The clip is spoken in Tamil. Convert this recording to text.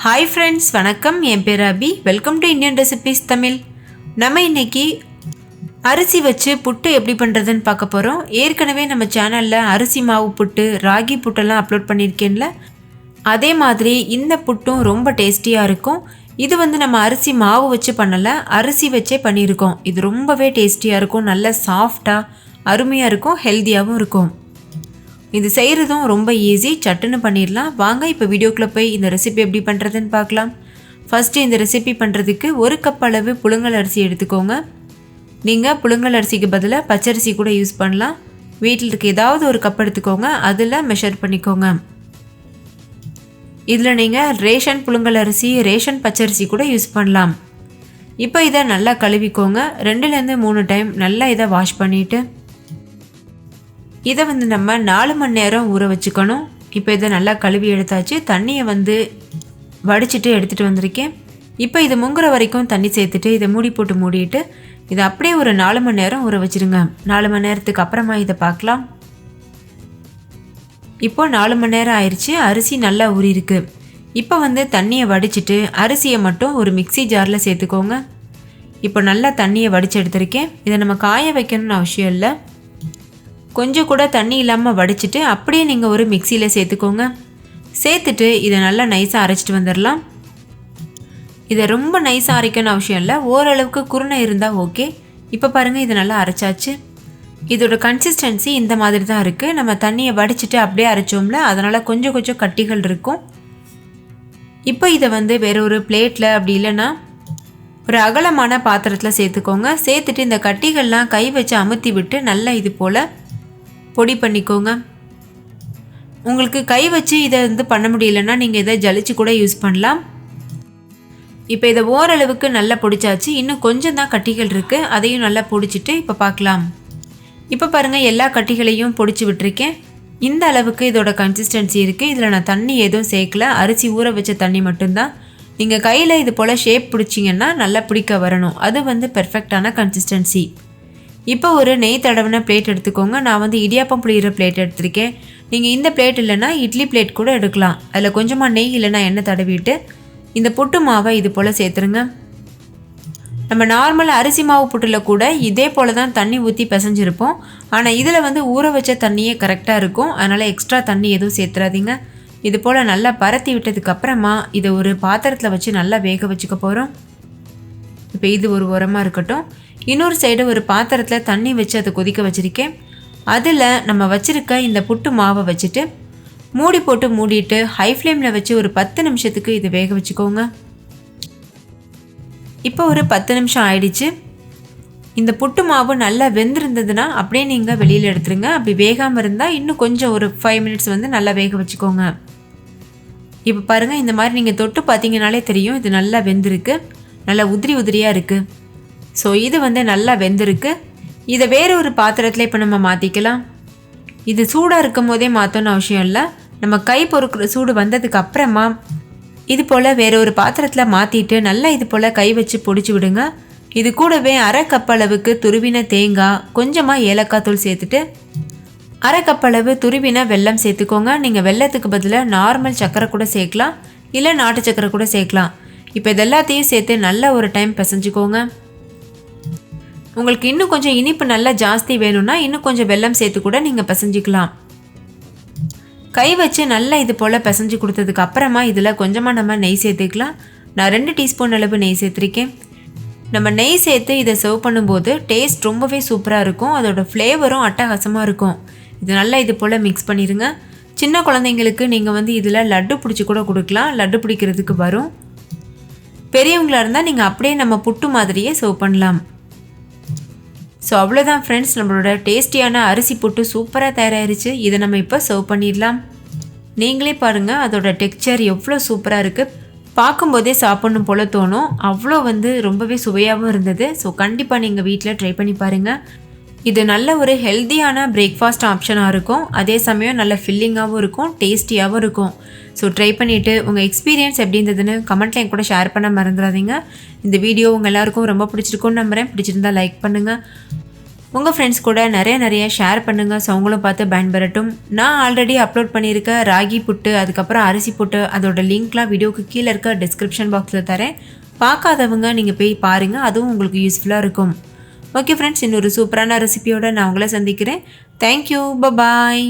Hi friends, வணக்கம். என் பேர் Abhi. Welcome to Indian recipes Tamil. நம்ம இன்னைக்கு அரிசி வச்சு புட்டு எப்படி பண்ணுறதுன்னு பார்க்க போகிறோம். ஏற்கனவே நம்ம சேனலில் அரிசி மாவு புட்டு, ராகி புட்டெல்லாம் அப்லோட் பண்ணியிருக்கேன்ல. அதே மாதிரி இந்த புட்டும் ரொம்ப டேஸ்டியாக இருக்கும். இது வந்து நம்ம அரிசி மாவு வச்சு பண்ணலை, அரிசி வச்சே பண்ணியிருக்கோம். இது ரொம்பவே டேஸ்டியாக இருக்கும், நல்ல சாஃப்டாக அருமையாக இருக்கும், ஹெல்த்தியாகவும் இருக்கும். இது செய்கிறதும் ரொம்ப ஈஸி, சட்டுன்னு பண்ணிடலாம். வாங்க இப்போ வீடியோக்குள்ளே போய் இந்த ரெசிபி எப்படி பண்ணுறதுன்னு பார்க்கலாம். ஃபஸ்ட்டு இந்த ரெசிபி பண்ணுறதுக்கு 1 கப் அளவு புழுங்கல் அரிசி எடுத்துக்கோங்க. நீங்கள் புழுங்கல் அரிசிக்கு பதிலாக பச்சரிசி கூட யூஸ் பண்ணலாம். வீட்டில் இருக்க ஏதாவது ஒரு கப் எடுத்துக்கோங்க, அதில் மெஷர் பண்ணிக்கோங்க. இதில் நீங்கள் ரேஷன் புழுங்கல் அரிசி, ரேஷன் பச்சரிசி கூட யூஸ் பண்ணலாம். இப்போ இதை நல்லா கழுவிக்கோங்க. 2லேருந்து 3 டைம் நல்லா இதை வாஷ் பண்ணிவிட்டு இதை வந்து நம்ம 4 மணி நேரம் ஊற வச்சுக்கணும். இப்போ இதை நல்லா கழுவி எடுத்தாச்சு. தண்ணியை வந்து வடிச்சிட்டு எடுத்துகிட்டு வந்திருக்கேன். இப்போ இது முங்குற வரைக்கும் தண்ணி சேர்த்துட்டு இதை மூடிட்டு இதை அப்படியே ஒரு 4 மணி நேரம் ஊற வச்சுருங்க. 4 மணி நேரத்துக்கு அப்புறமா இதை பார்க்கலாம். இப்போ 4 மணி நேரம் ஆயிடுச்சு. அரிசி நல்லா ஊறியிருக்கு. இப்போ வந்து தண்ணியை வடிச்சிட்டு அரிசியை மட்டும் ஒரு மிக்ஸி ஜாரில் சேர்த்துக்கோங்க. இப்போ நல்லா தண்ணியை வடித்து எடுத்திருக்கேன். இதை நம்ம காய வைக்கணும்னு அவசியம் இல்லை. கொஞ்சம் கூட தண்ணி இல்லாமல் வடிச்சிட்டு அப்படியே நீங்கள் ஒரு மிக்சியில் சேர்த்துக்கோங்க. சேர்த்துட்டு இதை நல்லா நைஸாக அரைச்சிட்டு வந்துடலாம். இதை ரொம்ப நைஸாக அரைக்கணும் அவசியம் இல்லை, ஓரளவுக்கு குருணை இருந்தால் ஓகே. இப்போ பாருங்கள், இதை நல்லா அரைச்சாச்சு. இதோட கன்சிஸ்டன்சி இந்த மாதிரி தான் இருக்குது. நம்ம தண்ணியை வடிச்சிட்டு அப்படியே அரைச்சோம்ல, அதனால் கொஞ்சம் கொஞ்சம் கட்டிகள் இருக்கும். இப்போ இதை வந்து வேற ஒரு பிளேட்டில் அப்படி இல்லைன்னா ஒரு அகலமான பாத்திரத்தில் சேர்த்துக்கோங்க. சேர்த்துட்டு இந்த கட்டிகள்லாம் கை வச்சு அமுத்தி விட்டு நல்லா இது போல் பொடி பண்ணிக்கோங்க. உங்களுக்கு கை வச்சு இதை வந்து பண்ண முடியலன்னா நீங்கள் இதை ஜலிச்சு கூட யூஸ் பண்ணலாம். இப்போ இதை ஓரளவுக்கு நல்லா பொடிச்சாச்சு. இன்னும் கொஞ்சம் தான் கட்டிகள் இருக்குது, அதையும் நல்லா பொடிச்சிட்டு இப்போ பார்க்கலாம். இப்போ பாருங்கள், எல்லா கட்டிகளையும் பொடிச்சு விட்டுருக்கேன். இந்த அளவுக்கு இதோட கன்சிஸ்டன்சி இருக்குது. இதில் நான் தண்ணி எதுவும் சேர்க்கல, அரிசி ஊற வச்ச தண்ணி மட்டும்தான். நீங்கள் கையில் இது போல் ஷேப் பிடிச்சிங்கன்னா நல்லா பிடிக்க வரணும். அது வந்து பெர்ஃபெக்டான கன்சிஸ்டன்சி. இப்போ ஒரு நெய் தடவின பிளேட் எடுத்துக்கோங்க. நான் வந்து இடியாப்பம் புளிகிற பிளேட் எடுத்திருக்கேன். நீங்கள் இந்த பிளேட் இல்லைன்னா இட்லி பிளேட் கூட எடுக்கலாம். அதில் கொஞ்சமாக நெய் இல்லைன்னா எண்ணெய் தடவிட்டு இந்த புட்டு மாவை இது போல் சேர்த்துருங்க. நம்ம நார்மல் அரிசி மாவு புட்டில் கூட இதே போல் தான் தண்ணி ஊற்றி பிசைஞ்சிருப்போம். ஆனால் இதில் வந்து ஊற வச்ச தண்ணியே கரெக்டாக இருக்கும். அதனால் எக்ஸ்ட்ரா தண்ணி எதுவும் சேர்த்துறாதீங்க. இது போல் நல்லா பரத்தி விட்டதுக்கப்புறமா இதை ஒரு பாத்திரத்தில் வச்சு நல்லா வேக வச்சுக்க போகிறோம். இப்போ இது ஒரு உரமாக இருக்கட்டும். இன்னொரு சைடு ஒரு பாத்திரத்தில் தண்ணி வச்சு அதை கொதிக்க வச்சுருக்கேன். அதில் நம்ம வச்சுருக்க இந்த புட்டு மாவை வச்சுட்டு மூடி போட்டு மூடிட்டு ஹை ஃப்ளேமில் வச்சு ஒரு 10 நிமிஷத்துக்கு இதை வேக வச்சுக்கோங்க. இப்போ ஒரு 10 நிமிஷம் ஆயிடுச்சு. இந்த புட்டு மாவு நல்லா வெந்திருந்ததுன்னா அப்படியே நீங்கள் வெளியில் எடுத்துருங்க. அப்படி வேகாமல் இருந்தால் இன்னும் கொஞ்சம் ஒரு 5 மினிட்ஸ் வந்து நல்லா வேக வச்சுக்கோங்க. இப்போ பாருங்கள், இந்த மாதிரி நீங்கள் தொட்டு பார்த்தீங்கனாலே தெரியும் இது நல்லா வெந்திருக்கு, நல்லா உதிரியாக இருக்குது. ஸோ இது வந்து நல்லா வெந்திருக்கு. இதை வேறு ஒரு பாத்திரத்தில் இப்போ நம்ம மாற்றிக்கலாம். இது சூடாக இருக்கும் போதே மாற்றணும்னு அவசியம் இல்லை. நம்ம கை பொறுக்கிற சூடு வந்ததுக்கு அப்புறமா இது போல் வேறு ஒரு பாத்திரத்தில் மாற்றிட்டு நல்லா இது போல் கை வச்சு பொடிச்சு விடுங்க. இது கூடவே 1/2 கப் அளவுக்கு துருவின தேங்காய், கொஞ்சமாக ஏலக்காய் தூள் சேர்த்துட்டு 1/2 கப் அளவு துருவின வெல்லம் சேர்த்துக்கோங்க. நீங்கள் வெல்லத்துக்கு பதிலாக நார்மல் சர்க்கரை கூட சேர்க்கலாம், இல்லை நாட்டு சர்க்கரை கூட சேர்க்கலாம். இப்போ இது எல்லாத்தையும் சேர்த்து நல்லா ஒரு டைம் பிசைஞ்சுக்கோங்க. உங்களுக்கு இன்னும் கொஞ்சம் இனிப்பு நல்லா ஜாஸ்தி வேணும்னா இன்னும் கொஞ்சம் வெல்லம் சேர்த்து கூட நீங்கள் பிசைஞ்சிக்கலாம். கை வச்சு நல்லா இது போல் பிசைஞ்சு கொடுத்ததுக்கு அப்புறமா இதில் கொஞ்சமாக நம்ம நெய் சேர்த்துக்கலாம். நான் 2 டீஸ்பூன் அளவு நெய் சேர்த்துருக்கேன். நம்ம நெய் சேர்த்து இதை சர்வ் பண்ணும்போது டேஸ்ட் ரொம்பவே சூப்பராக இருக்கும். அதோட ஃப்ளேவரும் அட்டகாசமாக இருக்கும். இது நல்லா இது போல் மிக்ஸ் பண்ணிடுங்க. சின்ன குழந்தைங்களுக்கு நீங்கள் வந்து இதில் லட்டு பிடிச்சி கூட கொடுக்கலாம், லட்டு பிடிக்கிறதுக்கு வரும். பெரியவங்களாக இருந்தால் நீங்கள் அப்படியே நம்ம புட்டு மாதிரியே சர்வ் பண்ணலாம். ஸோ அவ்வளோதான் ஃப்ரெண்ட்ஸ், நம்மளோட டேஸ்டியான அரிசி புட்டு சூப்பராக தயாராகிருச்சு. இதை நம்ம இப்போ சர்வ் பண்ணிடலாம். நீங்களே பாருங்கள், அதோட டெக்ஸ்சர் எவ்வளோ சூப்பராக இருக்குது. பார்க்கும்போதே சாப்பிட்ணும் போல் தோணும். அவ்வளோ வந்து ரொம்பவே சுவையாகவும் இருந்தது. ஸோ கண்டிப்பாக நீங்கள் வீட்டில் ட்ரை பண்ணி பாருங்கள். இது நல்ல ஒரு ஹெல்த்தியான பிரேக்ஃபாஸ்ட் ஆப்ஷனாக இருக்கும். அதே சமயம் நல்ல ஃபில்லிங்காகவும் இருக்கும், டேஸ்டியாகவும் இருக்கும். ஸோ ட்ரை பண்ணிவிட்டு உங்கள் எக்ஸ்பீரியன்ஸ் எப்படி இருந்ததுன்னு கமெண்ட்டில் என் கூட ஷேர் பண்ண மறந்துடாதீங்க. இந்த வீடியோ உங்கள் எல்லாருக்கும் ரொம்ப பிடிச்சிருக்கும்னு நம்புகிறேன். பிடிச்சிருந்தால் லைக் பண்ணுங்கள். உங்கள் ஃப்ரெண்ட்ஸ் கூட நிறைய ஷேர் பண்ணுங்கள். ஸோ அவங்களும் பார்த்து பயன்பெறட்டும். நான் ஆல்ரெடி அப்லோட் பண்ணியிருக்க ராகி புட்டு, அதுக்கப்புறம் அரிசி புட்டு, அதோட லிங்க்லாம் வீடியோக்கு கீழே இருக்க டிஸ்கிரிப்ஷன் பாக்ஸில் தரேன். பார்க்காதவங்க நீங்கள் போய் பாருங்கள், அதுவும் உங்களுக்கு யூஸ்ஃபுல்லாக இருக்கும். ஓகே ஃப்ரெண்ட்ஸ், இன்னொரு சூப்பரான ரெசிபியோடு நான் உங்களை சந்திக்கிறேன். Thank you, bye bye.